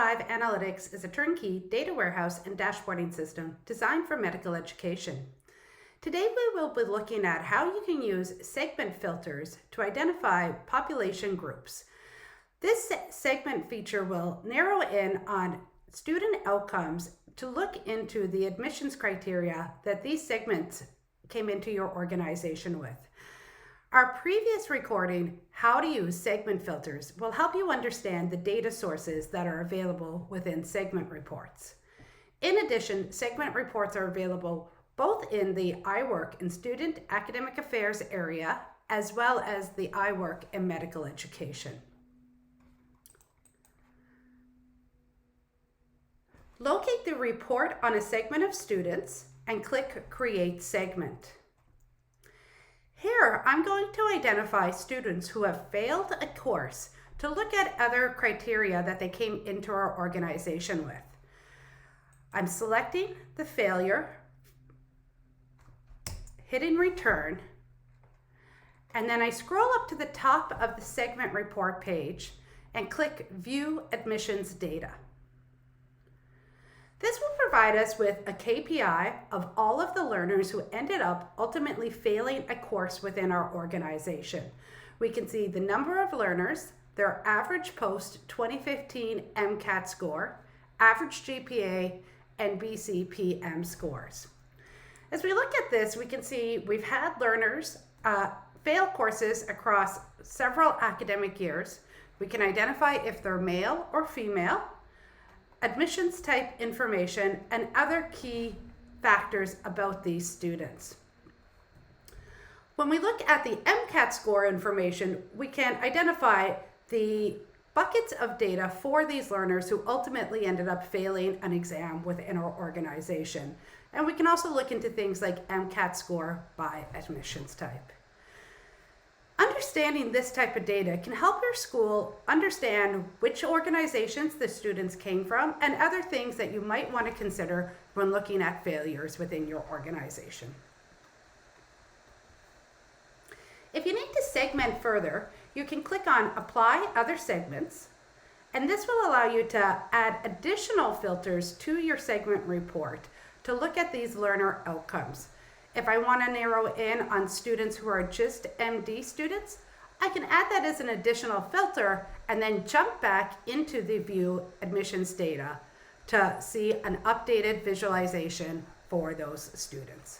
One45 Analytics is a turnkey data warehouse and dashboarding system designed for medical education. Today we will be looking at how you can use segment filters to identify population groups. This segment feature will narrow in on student outcomes to look into the admissions criteria that these segments came into your organization with. Our previous recording, How to Use Segment Filters, will help you understand the data sources that are available within segment reports. In addition, segment reports are available both in the I Work in Student Academic Affairs area, as well as the I Work in Medical Education. Locate the report on a segment of students and click Create Segment. Here, I'm going to identify students who have failed a course to look at other criteria that they came into our organization with. I'm selecting the failure, hitting return, and then I scroll up to the top of the segment report page and click View Admissions Data. This will provide us with a KPI of all of the learners who ended up ultimately failing a course within our organization. We can see the number of learners, their average post 2015 MCAT score, average GPA, and BCPM scores. As we look at this, we can see we've had learners fail courses across several academic years. We can identify if they're male or female, admissions type information, and other key factors about these students. When we look at the MCAT score information, we can identify the buckets of data for these learners who ultimately ended up failing an exam within our organization. And we can also look into things like MCAT score by admissions type. Understanding this type of data can help your school understand which organizations the students came from and other things that you might want to consider when looking at failures within your organization. If you need to segment further, you can click on Apply Other Segments, and this will allow you to add additional filters to your segment report to look at these learner outcomes. If I want to narrow in on students who are just MD students, I can add that as an additional filter and then jump back into the View Admissions Data to see an updated visualization for those students.